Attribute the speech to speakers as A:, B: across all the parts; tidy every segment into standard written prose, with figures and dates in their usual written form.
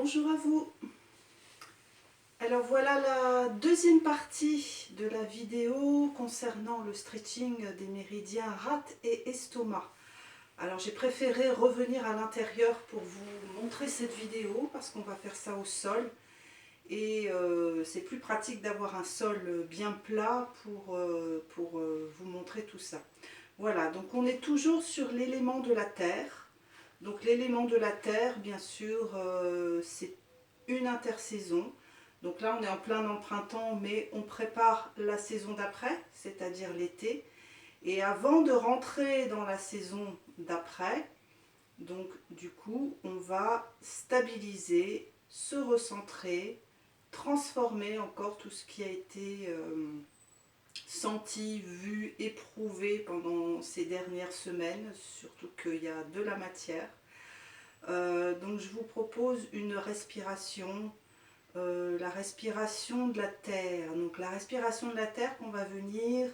A: Bonjour à vous. Alors voilà la deuxième partie de la vidéo concernant le stretching des méridiens rate et estomac. Alors j'ai préféré revenir à l'intérieur pour vous montrer cette vidéo parce qu'on va faire ça au sol et c'est plus pratique d'avoir un sol bien plat pour vous montrer tout ça. Voilà, donc on est toujours sur l'élément de la terre. Donc l'élément de la terre, bien sûr, c'est une intersaison. Donc là, on est en plein dans le printemps, mais on prépare la saison d'après, c'est-à-dire l'été. Et avant de rentrer dans la saison d'après, donc du coup, on va stabiliser, se recentrer, transformer encore tout ce qui a été senti, vu, éprouvé pendant ces dernières semaines, surtout qu'il y a de la matière. Donc je vous propose une respiration, la respiration de la terre. Donc la respiration de la terre qu'on va venir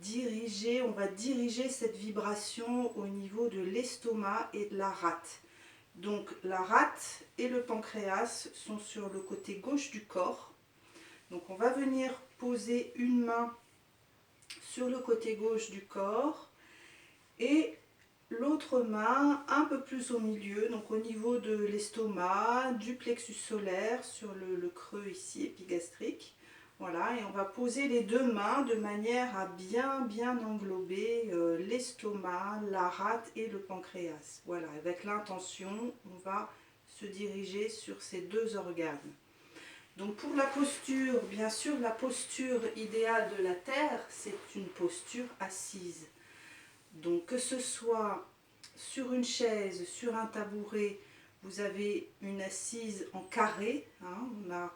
A: diriger, on va diriger cette vibration au niveau de l'estomac et de la rate. Donc la rate et le pancréas sont sur le côté gauche du corps. Donc on va venir poser une main sur le côté gauche du corps et l'autre main un peu plus au milieu, donc au niveau de l'estomac, du plexus solaire, sur le creux ici épigastrique. Voilà, et on va poser les deux mains de manière à bien englober l'estomac, la rate et le pancréas. Voilà, avec l'intention, on va se diriger sur ces deux organes. Donc pour la posture, bien sûr, la posture idéale de la terre, c'est une posture assise. Donc que ce soit sur une chaise, sur un tabouret, vous avez une assise en carré, hein, on a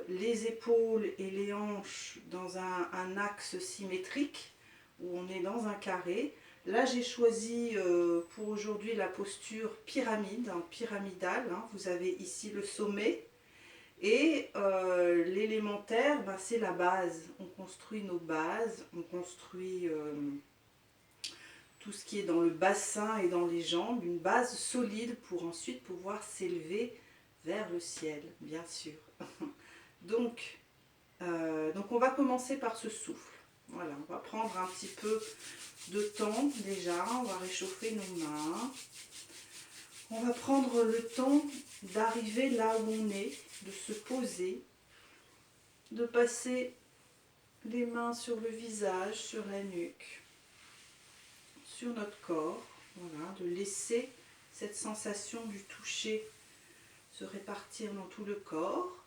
A: les épaules et les hanches dans un axe symétrique, où on est dans un carré. Là j'ai choisi pour aujourd'hui la posture pyramide, hein, pyramidale, hein. Vous avez ici le sommet, et l'élémentaire, ben, c'est la base. On construit nos bases, on construit tout ce qui est dans le bassin et dans les jambes, une base solide pour ensuite pouvoir s'élever vers le ciel, bien sûr. Donc on va commencer par ce souffle. Voilà, on va prendre un petit peu de temps déjà, on va réchauffer nos mains. On va prendre le temps d'arriver là où on est, de se poser, de passer les mains sur le visage, sur la nuque, sur notre corps, voilà, de laisser cette sensation du toucher se répartir dans tout le corps.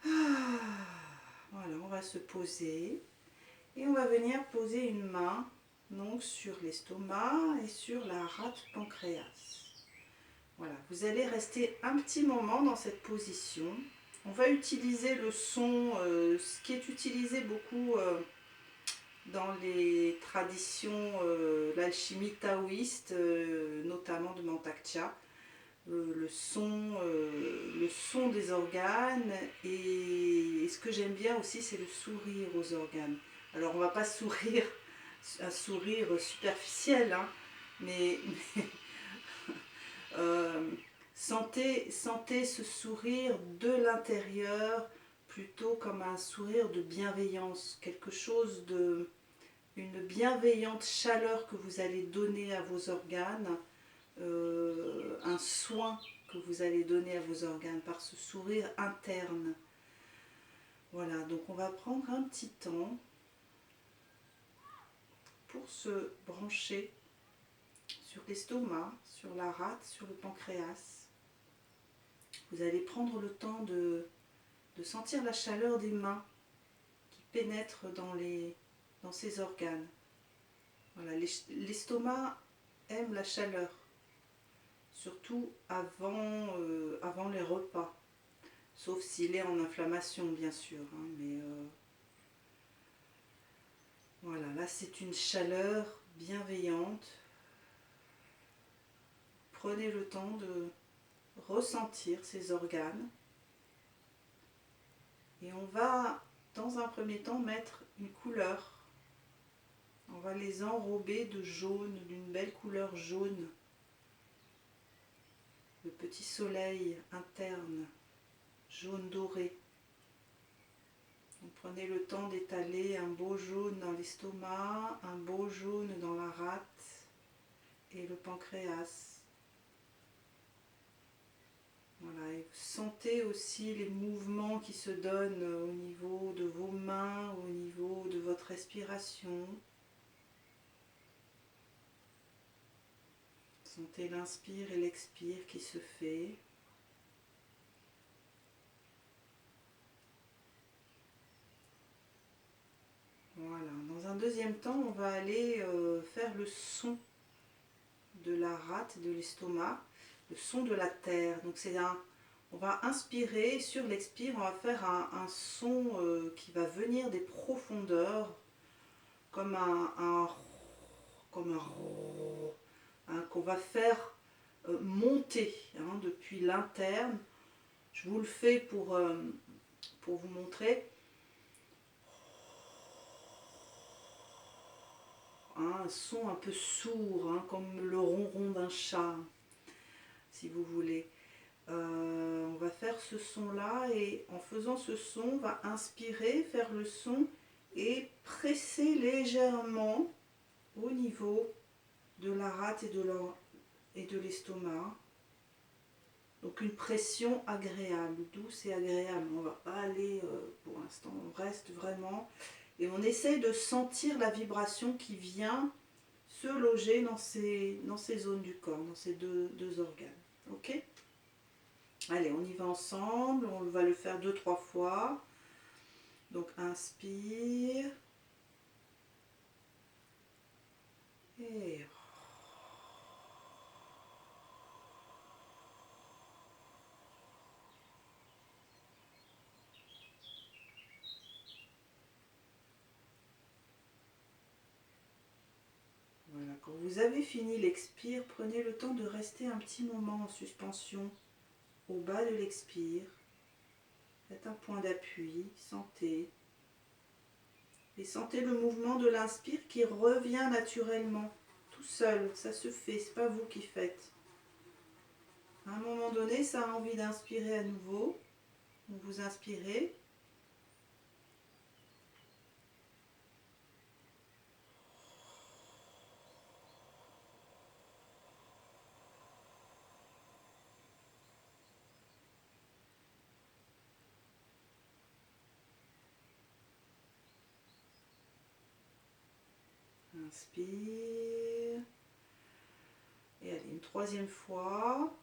A: Voilà, on va se poser et on va venir poser une main donc sur l'estomac et sur la rate pancréas. Voilà, vous allez rester un petit moment dans cette position. On va utiliser le son, ce qui est utilisé beaucoup dans les traditions, l'alchimie taoïste, notamment de Mantak Chia, le son des organes, et ce que j'aime bien aussi, c'est le sourire aux organes. Alors on ne va pas sourire, un sourire superficiel, hein, mais sentez ce sourire de l'intérieur, plutôt comme un sourire de bienveillance, quelque chose de... une bienveillante chaleur que vous allez donner à vos organes, un soin que vous allez donner à vos organes par ce sourire interne. Voilà, donc on va prendre un petit temps pour se brancher sur l'estomac, sur la rate, sur le pancréas. Vous allez prendre le temps de sentir la chaleur des mains qui pénètrent dans ces organes. Voilà, l'estomac aime la chaleur, surtout avant les repas, sauf s'il est en inflammation bien sûr, hein, mais voilà, là c'est une chaleur bienveillante. Prenez le temps de ressentir ces organes et on va dans un premier temps mettre une couleur. On va les enrober de jaune, d'une belle couleur jaune. le petit soleil interne jaune doré. Donc prenez le temps d'étaler un beau jaune dans l'estomac, un beau jaune dans la rate et le pancréas. Voilà, et vous sentez aussi les mouvements qui se donnent au niveau de vos mains, au niveau de votre respiration. Sentez l'inspire et l'expire qui se fait. Voilà. Dans un deuxième temps, on va aller faire le son de la rate, de l'estomac, le son de la terre. Donc on va inspirer, sur l'expire, on va faire un son qui va venir des profondeurs, comme qu'on va faire monter depuis l'interne. Je vous le fais pour vous montrer. Un son un peu sourd, comme le ronron d'un chat, si vous voulez. On va faire ce son-là et en faisant ce son, on va inspirer, faire le son et presser légèrement au niveau de la rate et de l'estomac. Donc une pression agréable, douce et agréable. On ne va pas aller, pour l'instant, on reste vraiment et on essaye de sentir la vibration qui vient se loger dans ces zones du corps, dans ces deux organes. Ok ? Allez, on y va ensemble, on va le faire 2-3 fois. Donc inspire. Et voilà, quand vous avez fini l'expire, prenez le temps de rester un petit moment en suspension au bas de l'expire. Faites un point d'appui, sentez. Et sentez le mouvement de l'inspire qui revient naturellement, tout seul, ça se fait, c'est pas vous qui faites. À un moment donné, ça a envie d'inspirer à nouveau. Donc vous inspirez. Inspire. Et allez, une troisième fois.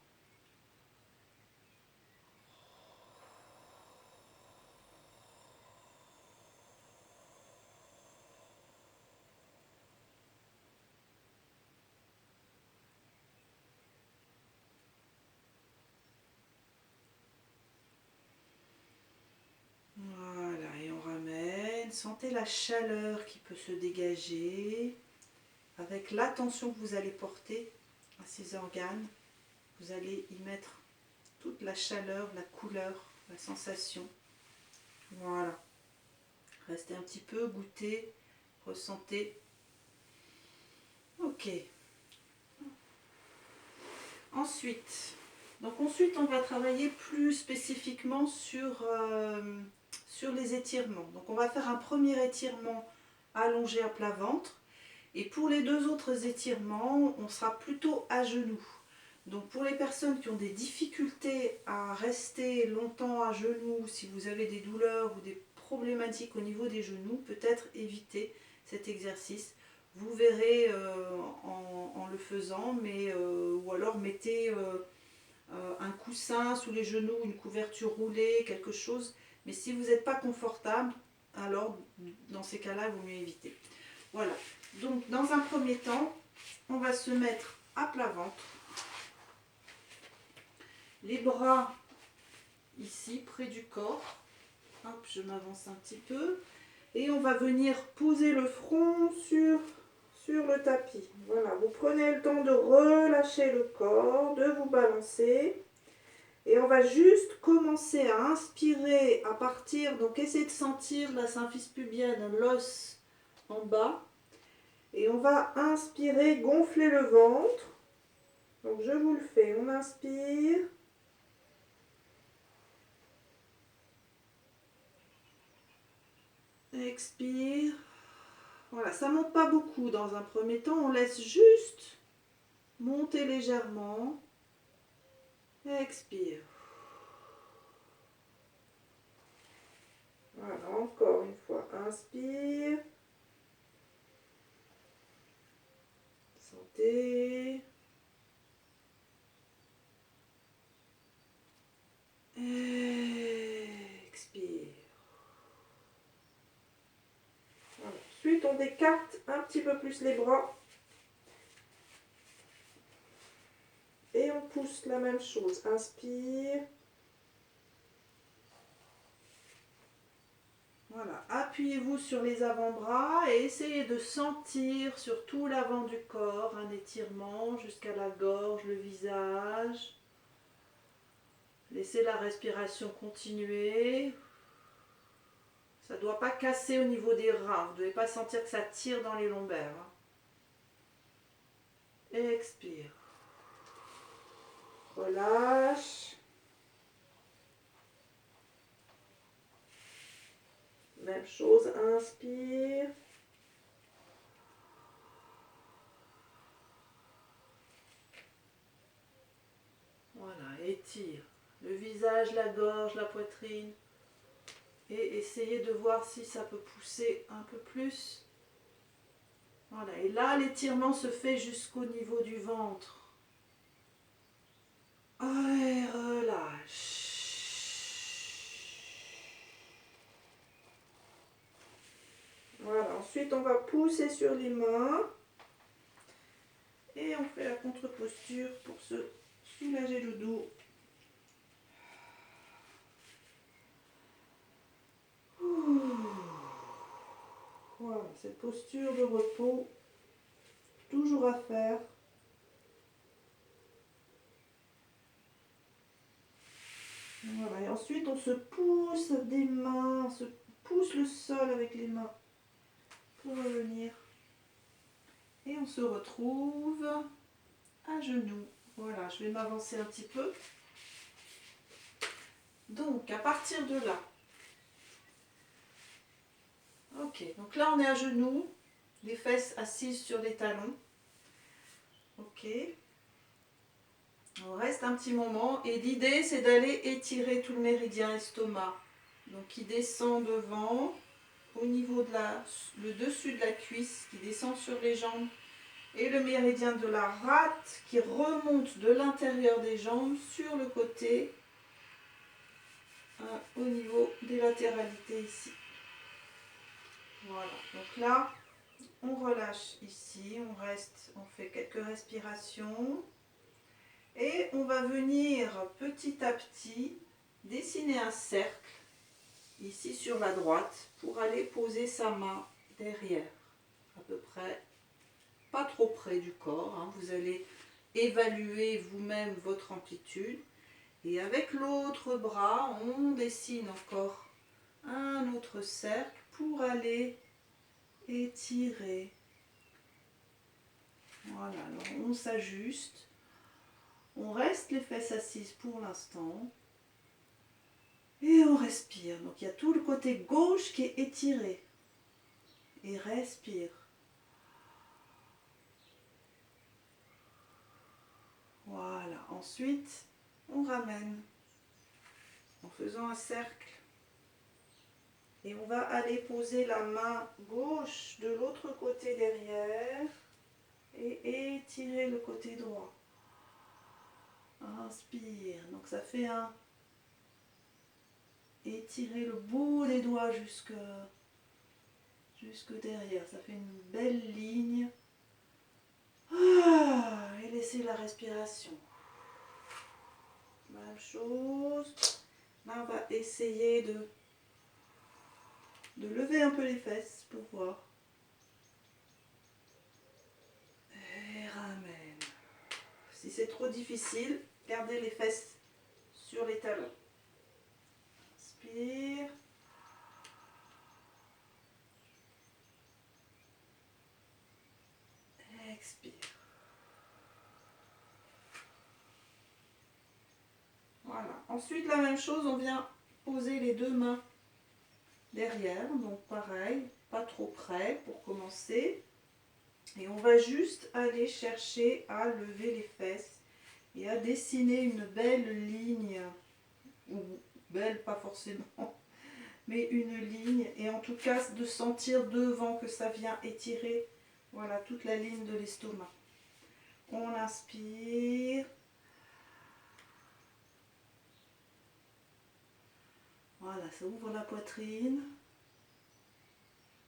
A: Voilà, et on ramène. Sentez la chaleur qui peut se dégager avec l'attention que vous allez porter à ces organes. Vous allez y mettre toute la chaleur, la couleur, la sensation. Voilà. Restez un petit peu, goûtez, ressentez. Ok. Ensuite, on va travailler plus spécifiquement sur les étirements. Donc on va faire un premier étirement allongé à plat ventre. Et pour les deux autres étirements, on sera plutôt à genoux. Donc pour les personnes qui ont des difficultés à rester longtemps à genoux, si vous avez des douleurs ou des problématiques au niveau des genoux, peut-être éviter cet exercice. Vous verrez en le faisant, ou alors mettez un coussin sous les genoux, une couverture roulée, quelque chose. Mais si vous n'êtes pas confortable, alors dans ces cas-là, il vaut mieux éviter. Voilà. Donc dans un premier temps, on va se mettre à plat ventre. Les bras ici, près du corps. Hop, je m'avance un petit peu. Et on va venir poser le front sur le tapis. Voilà, vous prenez le temps de relâcher le corps, de vous balancer. Et on va juste commencer à inspirer à partir, donc essayez de sentir la symphyse pubienne, l'os en bas. Et on va inspirer, gonfler le ventre. Donc je vous le fais, on inspire. Expire. Voilà, ça monte pas beaucoup dans un premier temps, on laisse juste monter légèrement. Expire. Voilà, encore une fois, inspire. Sentez. Expire. Voilà. Ensuite, on écarte un petit peu plus les bras. Et on pousse la même chose. Inspire. Voilà. Appuyez-vous sur les avant-bras et essayez de sentir sur tout l'avant du corps un étirement jusqu'à la gorge, le visage. Laissez la respiration continuer. Ça ne doit pas casser au niveau des reins. Vous ne devez pas sentir que ça tire dans les lombaires. Expire. Relâche. Même chose, inspire. Voilà, étire le visage, la gorge, la poitrine. Et essayez de voir si ça peut pousser un peu plus. Voilà, et là l'étirement se fait jusqu'au niveau du ventre. Et relâche. Voilà, ensuite on va pousser sur les mains. Et on fait la contre-posture pour se soulager le dos. Voilà, cette posture de repos, toujours à faire. Voilà, et ensuite on se pousse des mains, on se pousse le sol avec les mains pour revenir. Et on se retrouve à genoux. Voilà, je vais m'avancer un petit peu. Donc, à partir de là, ok, donc là on est à genoux, les fesses assises sur les talons. Ok. On reste un petit moment et l'idée c'est d'aller étirer tout le méridien estomac. Donc qui descend devant, au niveau de le dessus de la cuisse, qui descend sur les jambes. Et le méridien de la rate qui remonte de l'intérieur des jambes sur le côté, au niveau des latéralités ici. Voilà, donc là, on relâche ici, on reste, on fait quelques respirations. Et on va venir petit à petit dessiner un cercle ici sur la droite pour aller poser sa main derrière, à peu près, pas trop près du corps. Hein. Vous allez évaluer vous-même votre amplitude. Et avec l'autre bras, on dessine encore un autre cercle pour aller étirer. Voilà, alors on s'ajuste. On reste les fesses assises pour l'instant. Et on respire. Donc il y a tout le côté gauche qui est étiré. Et respire. Voilà. Ensuite, on ramène en faisant un cercle. Et on va aller poser la main gauche de l'autre côté derrière. Et étirer le côté droit. Inspire. Donc ça fait un... Étirer le bout des doigts jusque derrière. Ça fait une belle ligne. Et laissez la respiration. Même chose. Là, on va essayer de lever un peu les fesses pour voir. Et ramène. Si c'est trop difficile, gardez les fesses sur les talons. Inspire. Expire. Ensuite, la même chose, on vient poser les deux mains derrière. Donc pareil, pas trop près pour commencer. Et on va juste aller chercher à lever les fesses et à dessiner une belle ligne, ou belle pas forcément, mais une ligne, et en tout cas de sentir devant que ça vient étirer, voilà, toute la ligne de l'estomac. On inspire. Voilà, ça ouvre la poitrine.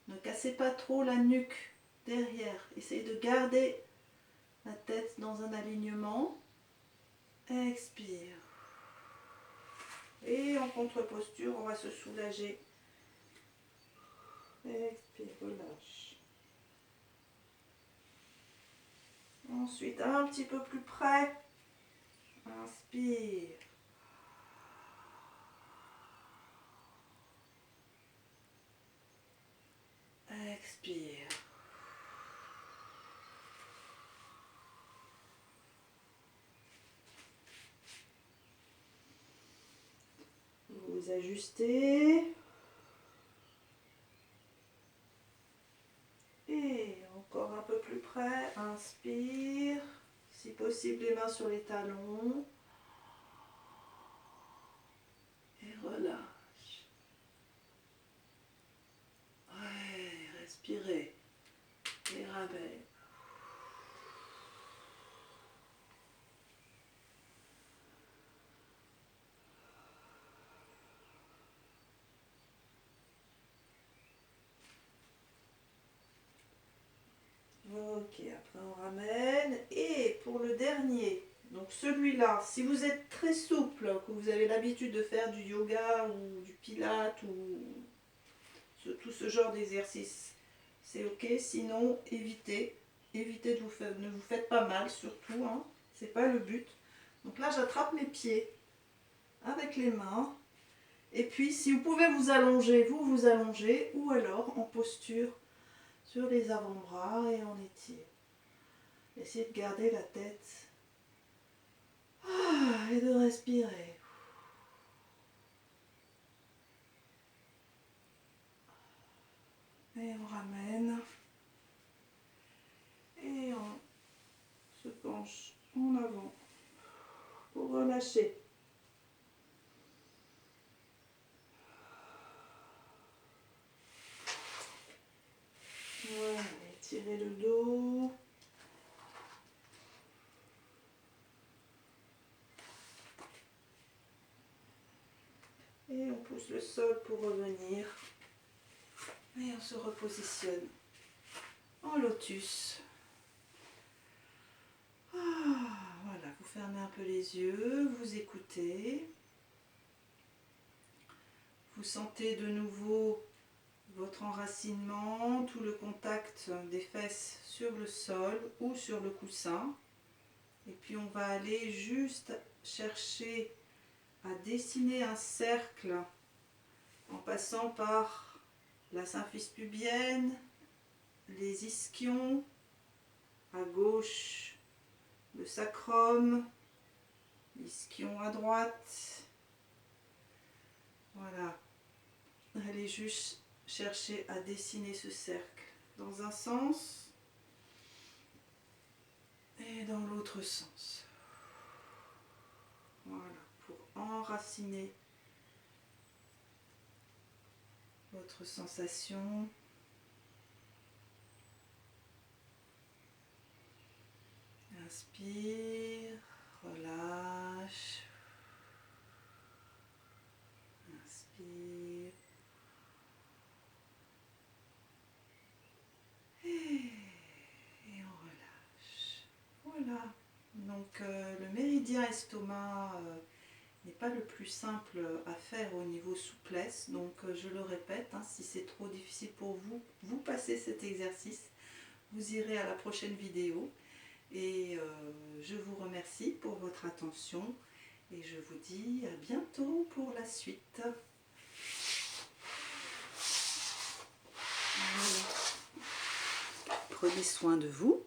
A: Ne cassez pas trop la nuque derrière. Essayez de garder la tête dans un alignement. Expire. Et en contre-posture, on va se soulager. Expire, relâche. Ensuite, un petit peu plus près. Inspire. Expire. Vous ajustez. Et encore un peu plus près. Inspire. Si possible, les mains sur les talons. Et relâche. Ouais, respirez. Et ramène. Ok, après on ramène. Et pour le dernier, donc celui-là, si vous êtes très souple, que vous avez l'habitude de faire du yoga ou du pilates ou tout ce genre d'exercice, c'est ok. Sinon, évitez. Évitez de vous faire, ne vous faites pas mal surtout, hein. C'est pas le but. Donc là, j'attrape mes pieds avec les mains. Et puis, si vous pouvez vous allonger, vous vous allongez, ou alors en posture sur les avant-bras et on étire. Essayez de garder la tête et de respirer. Et on ramène. Et on se penche en avant pour relâcher. Voilà, étirez le dos. Et on pousse le sol pour revenir. Et on se repositionne en lotus. Voilà, vous fermez un peu les yeux, vous écoutez. Vous sentez de nouveau votre enracinement, tout le contact des fesses sur le sol ou sur le coussin. Et puis on va aller juste chercher à dessiner un cercle en passant par la symphyse pubienne, les ischions, à gauche le sacrum, l'ischion à droite. Voilà. Allez juste chercher à dessiner ce cercle dans un sens et dans l'autre sens. Voilà, pour enraciner votre sensation. Inspire, relâche. Inspire. Et on relâche. Voilà. Donc le méridien estomac n'est pas le plus simple à faire au niveau souplesse. Donc je le répète, hein, si c'est trop difficile pour vous, vous passez cet exercice. Vous irez à la prochaine vidéo. Et je vous remercie pour votre attention. Et je vous dis à bientôt pour la suite. Voilà. Prenez soin de vous.